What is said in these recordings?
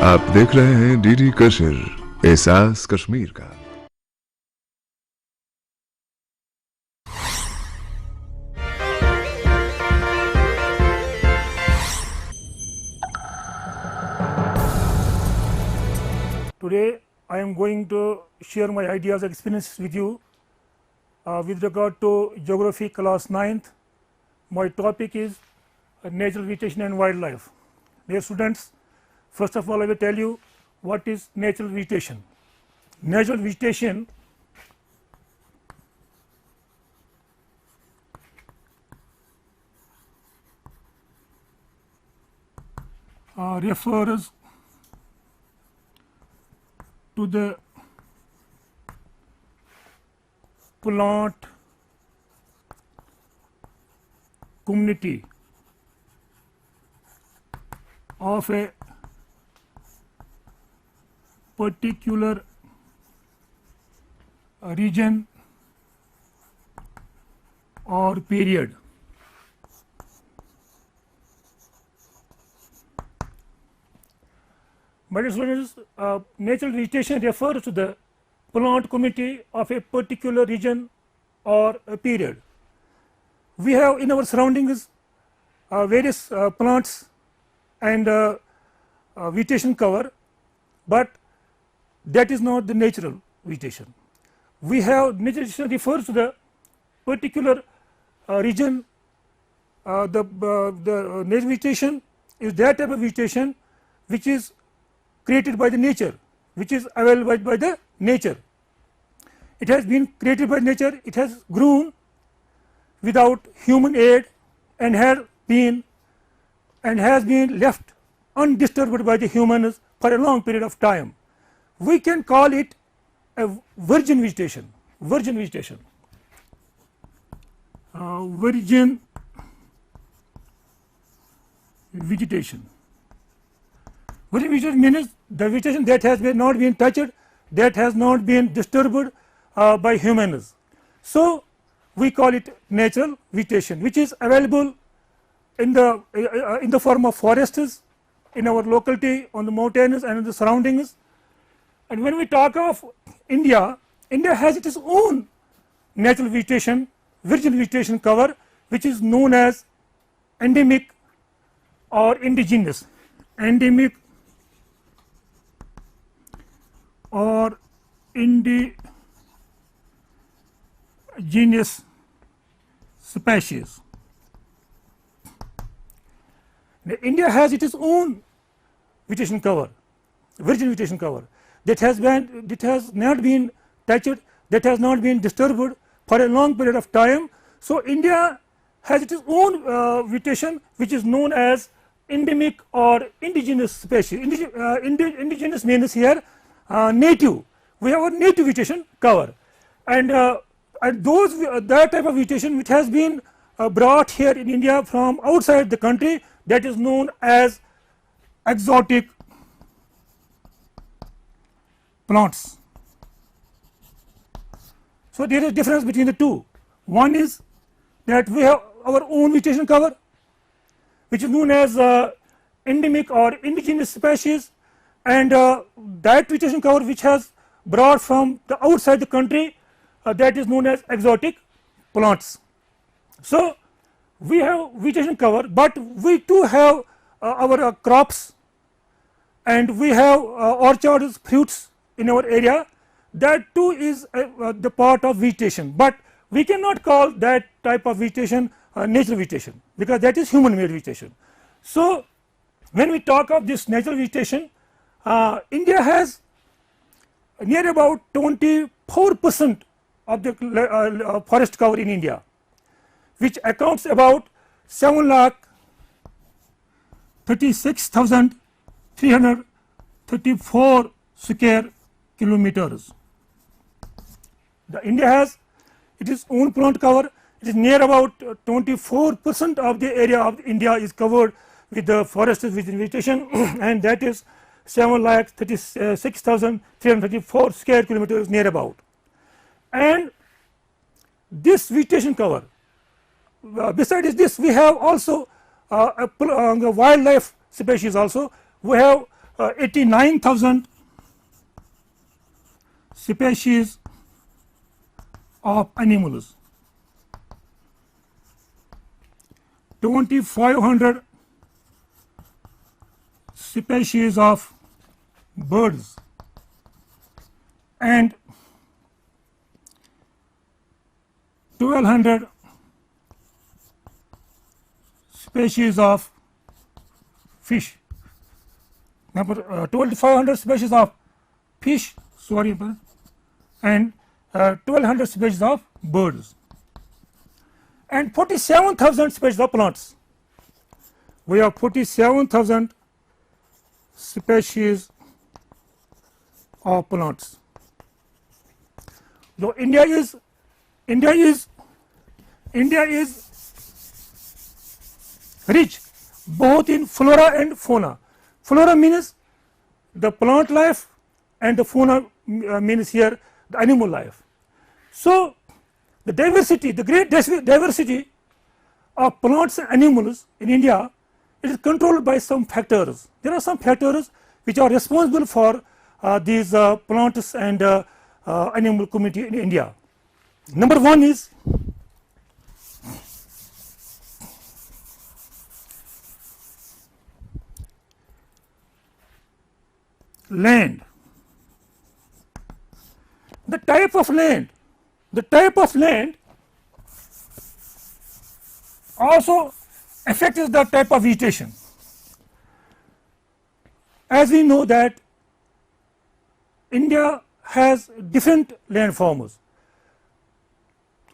आप देख रहे हैं डीडी कशिर एहसास कश्मीर का। Today I am going to share my ideas and experiences with you with regard to geography class 9th. My topic is natural vegetation and wildlife. Dear students, first of all I will tell you what is natural vegetation. Natural vegetation refers to the plant community of a particular region or period. My dear students, natural vegetation refers to the plant community of a particular region or a period. We have in our surroundings various plants and vegetation cover, but that is not the natural vegetation. We have natural vegetation refers to the particular region. The natural vegetation is that type of vegetation which is created by the nature, which is available by the nature. It has been created by nature, it has grown without human aid and has been left undisturbed by the humans for a long period of time. We can call it a virgin vegetation. Virgin vegetation. Virgin vegetation. Virgin vegetation means the vegetation that has not been touched, that has not been disturbed by humans. So we call it natural vegetation, which is available in the form of forests in our locality, on the mountains and in the surroundings. And when we talk of India, India has its own natural vegetation, virgin vegetation cover, which is known as endemic or indigenous. Endemic or indigenous species. Now, India has its own vegetation cover, virgin vegetation cover, that has not been touched, that has not been disturbed for a long period of time. So India has its own vegetation which is known as endemic or indigenous species. Indigenous means here native. We have a native vegetation cover, and that type of vegetation which has been brought here in India from outside the country, that is known as exotic plants. So there is difference between the two. One is that we have our own vegetation cover, which is known as endemic or indigenous species, and that vegetation cover which has brought from the outside the country, that is known as exotic plants. So we have vegetation cover, but we too have our crops, and we have orchards, fruits in our area. That too is the part of vegetation, but we cannot call that type of vegetation natural vegetation, because that is human made vegetation. So when we talk of this natural vegetation, India has near about 24% of the forest cover in India, which accounts about 7,36,334 square kilometers. India has its own plant cover. It is near about 24% of the area of India is covered with the forests with vegetation, and that is 7,36,334 square kilometers near about. And this vegetation cover, besides this we have also wildlife species also. We have 89,000 species of animals, 2,500 species of birds, and 1,200 species of fish. Number 2,500 species of fish, sorry, and 1,200 species of birds, and 47,000 species of plants. We have 47,000 species of plants. So India is rich both in flora and fauna. Flora means the plant life, and the fauna means here the animal life. So the diversity, the great diversity of plants and animals in India, it is controlled by some factors. There are some factors which are responsible for these plants and animal community in India. Number one is land. The type of land also affects the type of vegetation. As we know that India has different landforms.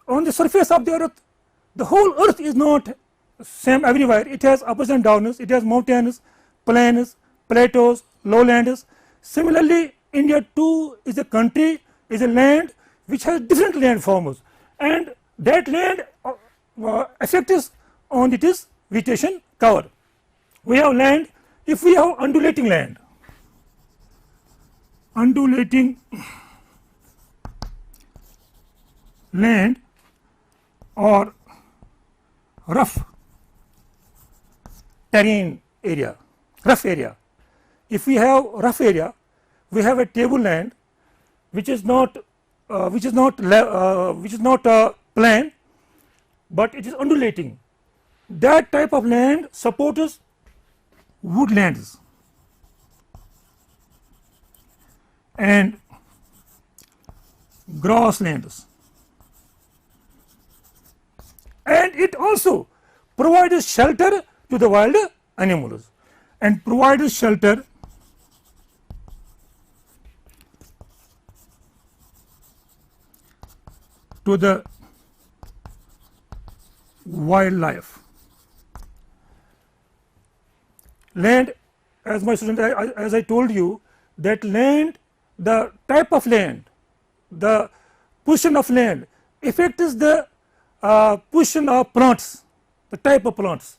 On the surface of the earth, the whole earth is not same everywhere. It has ups and downs, it has mountains, plains, plateaus, lowlands. Similarly, India too is a country, is a land which has different landforms, and that land affects on its vegetation cover. We have land, if we have undulating land, or rough terrain area, rough area. If we have rough area, we have a tableland which is not plain, but it is undulating. That type of land supports woodlands and grasslands, and it also provides shelter to the wild animals and provides shelter to the wildlife. Land, as my student, as I told you, that land, the type of land, the position of land affects the position of plants, the type of plants.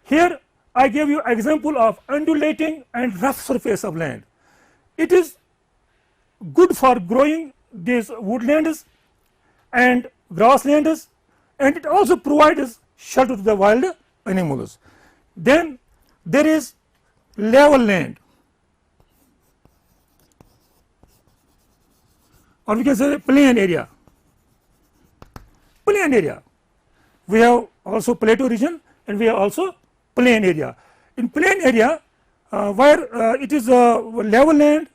Here I gave you example of undulating and rough surface of land. It is good for growing these woodlands and grasslands, and it also provides shelter to the wild animals. Then there is level land, or we can say plain area. Plain area, we have also plateau region and we have also plain area. In plain area, where it is level land,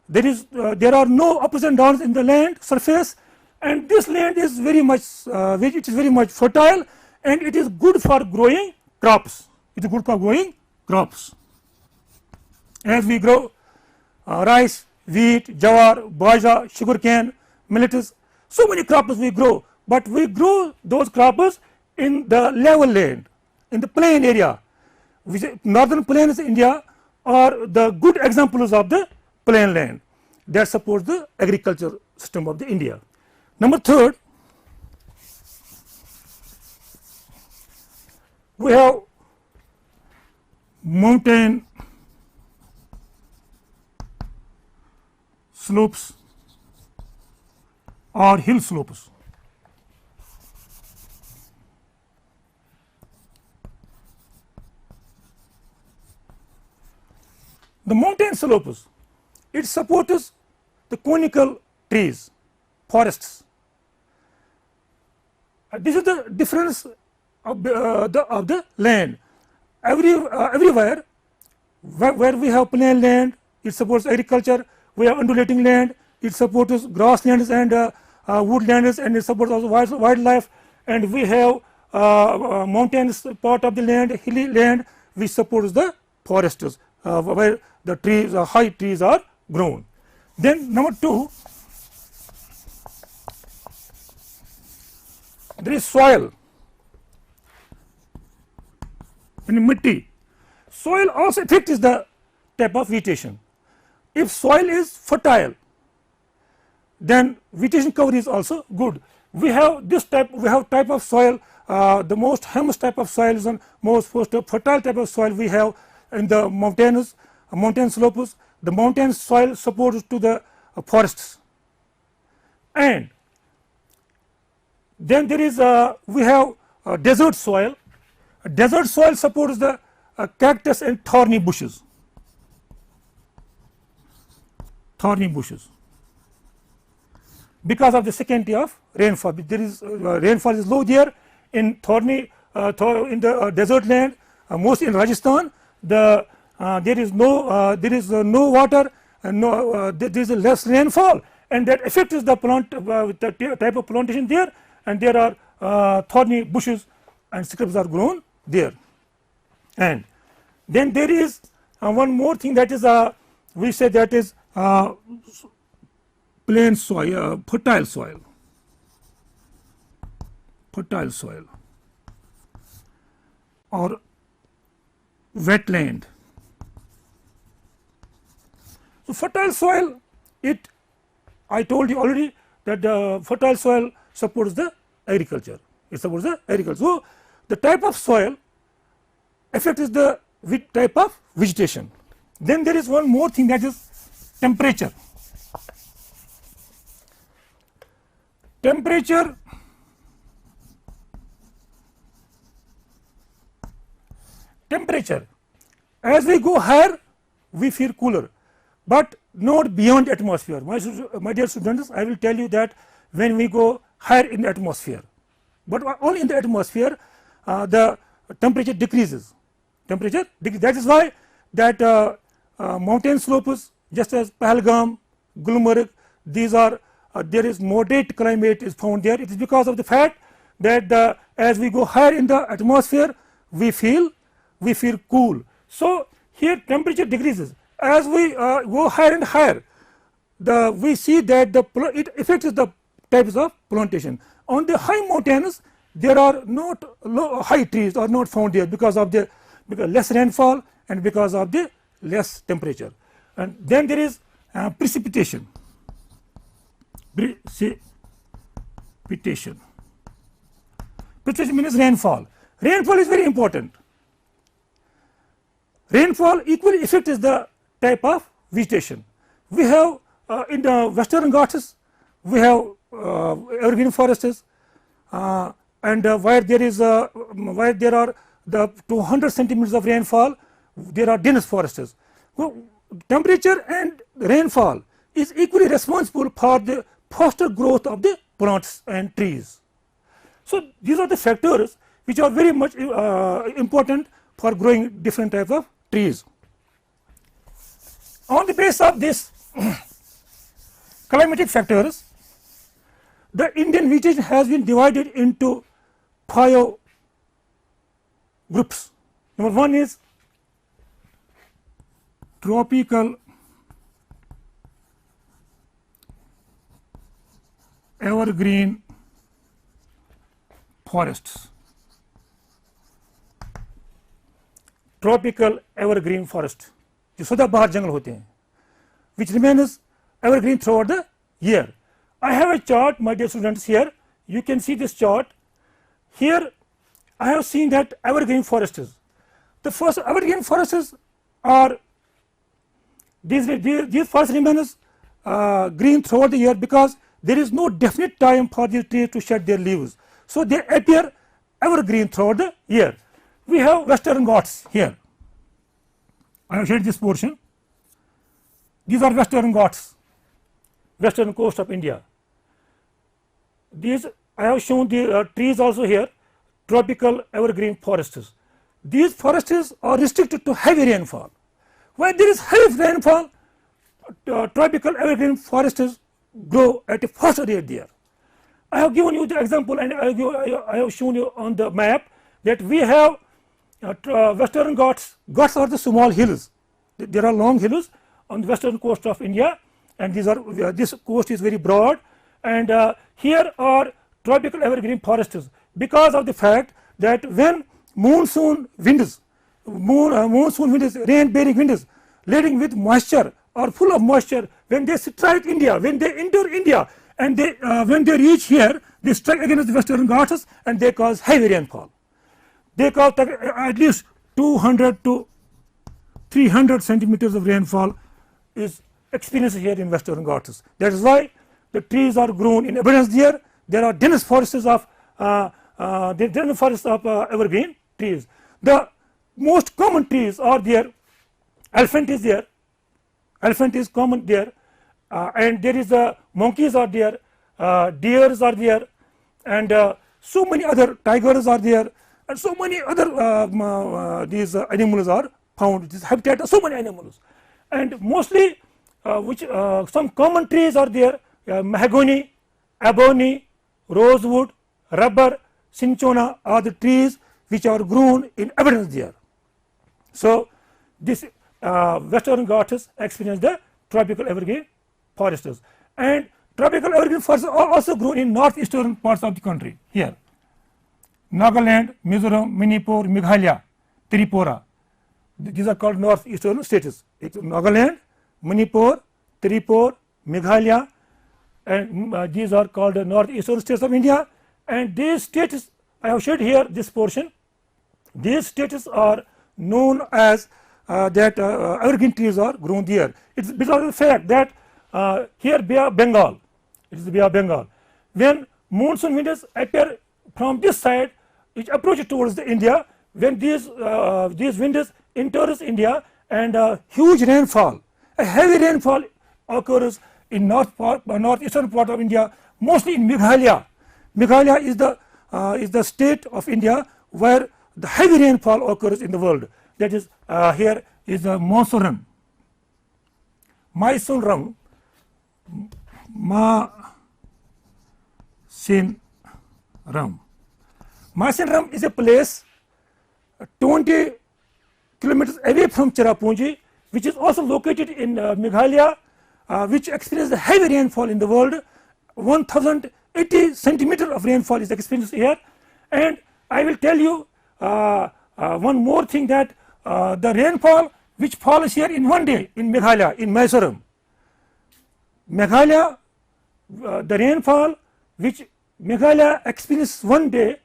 there are no ups and downs in the land surface, and this land is very much fertile, and it is good for growing crops. It is good for growing crops. As we grow rice, wheat, jawar, bajra, sugarcane, millets, so many crops we grow, but we grow those crops in the level land, in the plain area. Northern plains India are the good examples of the plain land that supports the agriculture system of the India. Number third, we have mountain slopes or hill slopes. the mountain slopes, it supports the conical trees, forests. This is the difference of the land. Everywhere where we have plain land, it supports agriculture. We have undulating land, it supports grasslands and woodlands, and it supports also wildlife. And we have mountainous part of the land, hilly land, which supports the forests, where the trees, high trees are grown. Then number 2, there is soil and mitti. Soil also affects the type of vegetation. If soil is fertile, then vegetation cover is also good. We have this type. We have type of soil. The most humus type of soil is the most fertile type of soil we have in the mountain slopes. The mountain soil supports to the forests, and then there is we have desert soil. Desert soil supports the cactus and thorny bushes. Because of the scarcity of rainfall, there is rainfall is low there in thorny in the desert land, mostly in Rajasthan. There is no water, and there is less rainfall, and that affects the plant the type of plantation there, and there are thorny bushes and shrubs are grown there. And then there is one more thing, that is we say that is plain soil, fertile soil, or wetland. So fertile soil, I told you already that the fertile soil supports the agriculture. So the type of soil affects the type of vegetation. Then there is one more thing, that is temperature. Temperature. As we go higher, we feel cooler, but not beyond atmosphere. My dear students, I will tell you that when we go higher in the atmosphere, but only in the atmosphere, the temperature decreases. That is why that mountain slopes, just as Pahalgam, Gulmarg, these are there is moderate climate is found there. It is because of the fact that as we go higher in the atmosphere, we feel cool. So here temperature decreases. As we go higher and higher, we see that it affects the types of plantation. On the high mountains, there are not high trees are not found there because less rainfall and because of the less temperature. And then there is precipitation. Precipitation means rainfall. Rainfall is very important. Rainfall equally affects the type of vegetation. We have in the Western Ghats, we have evergreen forests, and where there are the 200 centimeters of rainfall, there are dense forests. Well, temperature and rainfall is equally responsible for the faster growth of the plants and trees. So these are the factors which are very much important for growing different types of trees. On the basis of this climatic factors, the Indian vegetation has been divided into 5 groups. Number 1 is tropical evergreen forests. Tropical evergreen forest, जो सदाबहार जंगल होते हैं, which remains evergreen throughout the year. I have a chart, my dear students. Here you can see this chart. Here I have seen that evergreen forests. The first evergreen forests are these forests remains green throughout the year because there is no definite time for these trees to shed their leaves. So they appear evergreen throughout the year. We have Western Ghats here. I have shared this portion. these are Western Ghats, western coast of India. These I have shown the trees also here, tropical evergreen forests. These forests are restricted to heavy rainfall. Where there is heavy rainfall, tropical evergreen forests grow at a faster rate there. I have given you the example, and I have shown you on the map that we have Western Ghats. Ghats are the small hills. There are long hills on the western coast of India, and this coast is very broad, and here are tropical evergreen forests, because of the fact that when monsoon winds, rain bearing winds laden with moisture or full of moisture, when they strike India, when they enter India, and when they reach here, they strike against the Western Ghats and they cause heavy rainfall. They cause at least 200 to 300 centimeters of rainfall is experienced here in Western Ghats. That is why the trees are grown in abundance there. There are dense forests of evergreen trees. The most common trees are there. Elephant is there. Elephant is common there, and there is monkeys are there, deers are there, and so many other tigers are there, and so many other these animals are found. This habitat of so many animals, and mostly some common trees are there: mahogany, ebony, rosewood, rubber, cinchona are the trees which are grown in abundance there. So this Western Ghats experience the tropical evergreen forests, and tropical evergreen forests are also grown in northeastern parts of the country. Here, Nagaland, Mizoram, Manipur, Meghalaya, Tripura. These are called northeastern states. It's Nagaland, Manipur, Tripura, Meghalaya, and these are called the northeastern states of India. And these states, I have showed here this portion. These states are known as evergreen trees are grown there. It is because of the fact that here Bay of Bengal, it is the Bay of Bengal. When monsoon winds appear from this side, which approach towards the India, when these winds enters India, and huge rainfall, a heavy rainfall occurs in northeastern part of India, mostly in Meghalaya. Meghalaya is the state of India where the heavy rainfall occurs in the world. That is, here is the Maisunram. Maisunram is a place 20 kilometers away from Cherrapunji, which is also located in Meghalaya, which experiences heavy rainfall in the world. 1080 centimeters of rainfall is experienced here. And I will tell you one more thing, that the rainfall which falls here in one day in Meghalaya, in Maisunram, Meghalaya, the rainfall which Meghalaya experiences one day,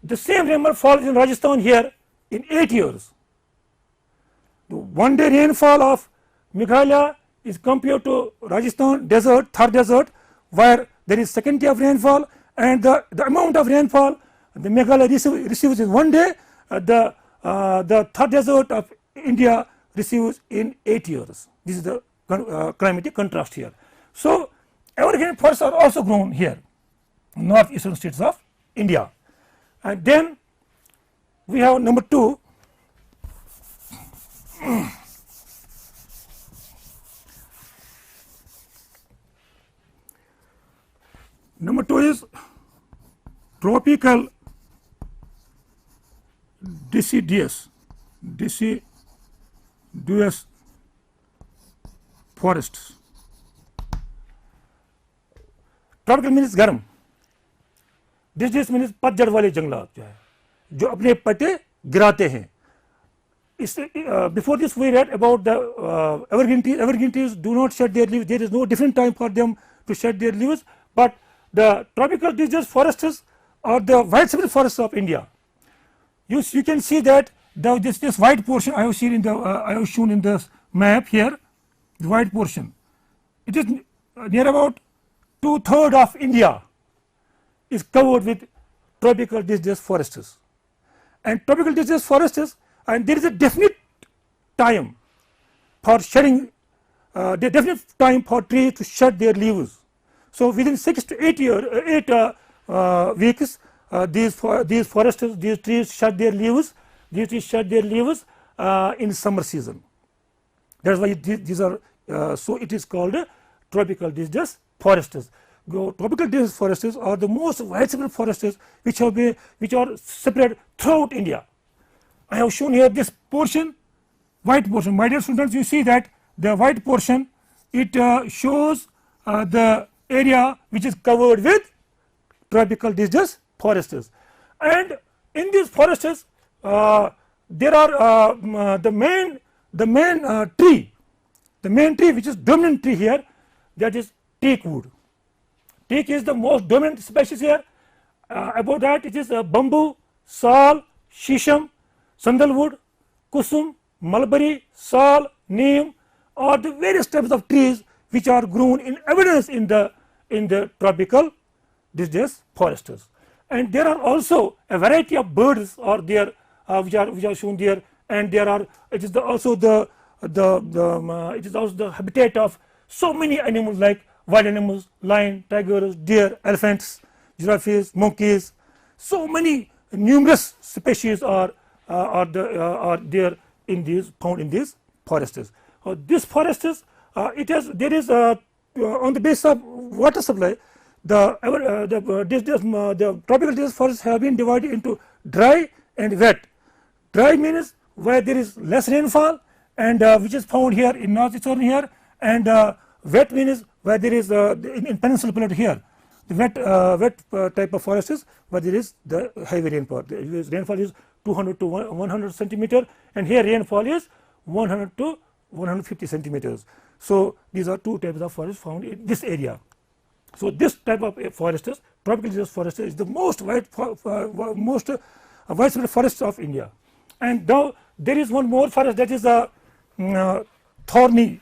the same rainfall falls in Rajasthan here in 8 years. The one day rainfall of Meghalaya is compared to Rajasthan desert, Thar desert, where there is second day of rainfall, and the amount of rainfall the Meghalaya receives in one day, the Thar desert of India receives in 8 years. This is the climatic contrast here. So evergreen forests are also grown here, northeastern states of India. And then we have number 2. Number 2 is tropical deciduous forests. Tropical means गर्म, deciduous means पतझड़ वाले जंगलात जो है, जो अपने पत्ते गिराते हैं. Before this we read about the evergreen trees. Evergreen trees do not shed their leaves. There is no different time for them to shed their leaves, but the tropical deciduous forests are the widespread forests of India. You can see that this white portion I have seen in I have shown in this map here, the white portion. It is near about 2/3 of India is covered with tropical deciduous forests. And tropical deciduous forests, and there is a definite time for shedding definite time for trees to shed their leaves. So within 6 to 8 weeks, these foresters, these trees shed their leaves. These trees shed their leaves in summer season. That is why these are so it is called tropical deciduous foresters. Tropical deciduous foresters are the most widespread foresters which are spread throughout India. I have shown here this portion, white portion. My dear students, you see that the white portion, it shows the area which is covered with tropical deciduous foresters, and in these forests there are the main tree which is dominant tree here, that is teak wood. Teak is the most dominant species here. About that, it is bamboo, sal, shisham, sandalwood, kusum, mulberry, sal, neem, or the various types of trees which are grown in abundance in the tropical deciduous forests. And there are also a variety of birds are there which are shown there, and there are it is also the habitat of so many animals like wild animals, lion, tigers, deer, elephants, giraffes, monkeys. So many numerous species are there in these found in these forests. These forests there is on the basis of water supply, the tropical deciduous forests have been divided into dry and wet. Dry means where there is less rainfall, and which is found here in northeastern here, and wet means where there is in peninsular plateau here. The wet type of forest is where there is the heavy rainfall. The rainfall is 200 to 100 centimeter, and here rainfall is 100 to 150 centimeters. So these are two types of forests found in this area. So this type of forests, tropical deciduous forest, is the most widespread forest of India. And now there is one more forest, that is the thorny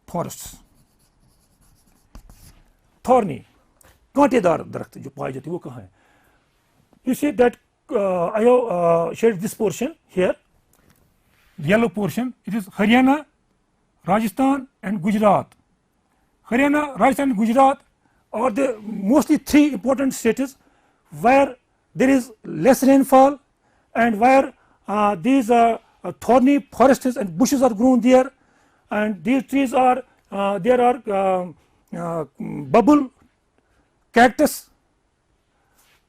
forests. Thorny, कांटेदार दरख्त जो पाई जाती है वो कहाँ है? You see that I have shared this portion here, yellow portion. It is Haryana, Rajasthan and Gujarat. Haryana, Rajasthan and Gujarat are the mostly three important states where there is less rainfall, and where these thorny forests and bushes are grown there, and these trees are there are bubble cactus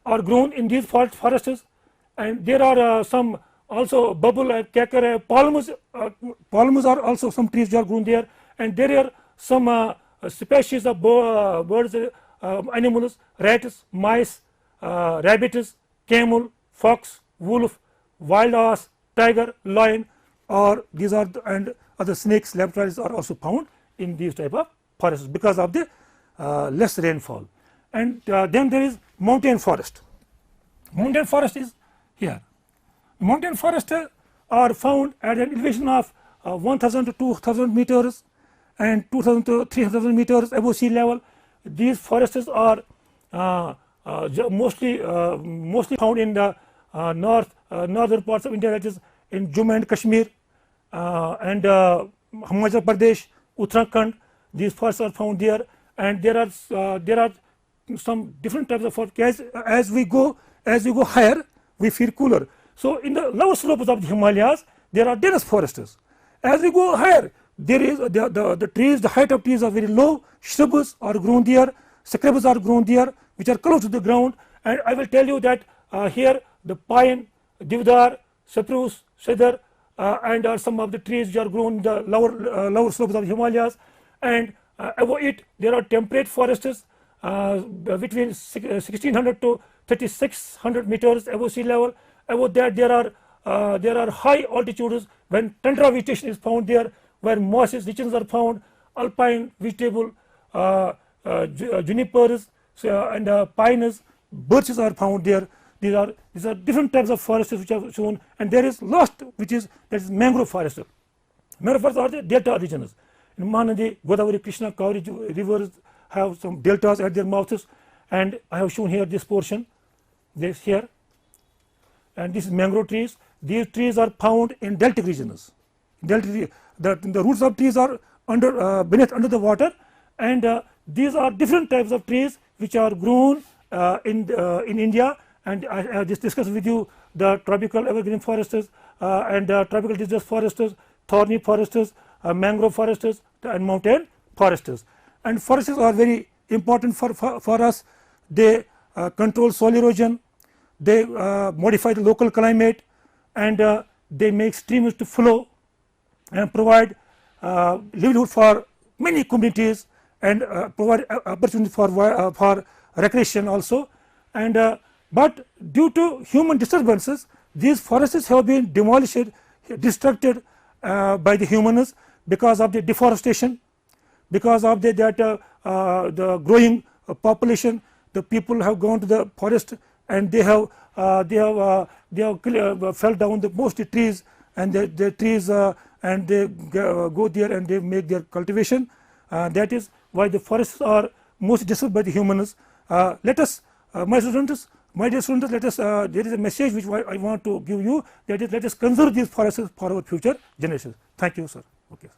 are grown in these forests, and there are some also bubble kakar palms. Palms are also some trees which are grown there, and there are some species of birds, animals, rats, mice, rabbits, camel, fox, wolf, wild ass, tiger, lion, or these are and other snakes, leopards are also found in these type of forests because of the less rainfall. And then there is mountain forest. Mountain forest is here. Mountain forests are found at an elevation of 1000 to 2000 meters and 2000 to 3000 meters above sea level. These forests are mostly found in the northern parts of India, that is in Jammu and Kashmir and Himachal Pradesh, Uttarakhand. These forests are found there, and there are some different types of forests. As we go higher, we feel cooler. So in the lower slopes of the Himalayas, there are dense forests. As we go higher, there is the trees, the height of trees are very low. Shrubs are grown there, scrubs are grown there, which are close to the ground. And I will tell you that here the pine, deodar, spruce, cedar, and some of the trees which are grown in the lower slopes of the Himalayas. And above it, there are temperate forests between 1600 to 3600 meters above sea level. Above that, there are high altitudes when tundra vegetation is found there, where mosses, lichens are found, alpine vegetable, junipers and pines, birches are found there. These are different types of forests which are shown, and there is last that is mangrove forest. Mangrove forests are the delta regions. In Mahanadi, Godavari, Krishna, Kaveri rivers have some deltas at their mouths, and I have shown here this portion, this here, and this is mangrove trees. these trees are found in deltic regions. The roots of trees are beneath under the water, and these are different types of trees which are grown in India, and I just discussed with you the tropical evergreen forests and tropical deciduous forests, thorny forests, mangrove forests, and mountain forests. And forests are very important for us. They control soil erosion, they modify the local climate, and they make streams to flow and provide livelihood for many communities, and provide opportunity for recreation also. And but due to human disturbances, these forests have been demolished, destructed by the humans because of the deforestation, because of the growing population. The people have gone to the forest, and they have felled down the most trees, and the trees and they go there and they make their cultivation. That is why the forests are most disturbed by the humans. Let us, my dear students, let us, there is a message which I want to give you, that is, let us conserve these forests for our future generations. Thank you, sir. Okay.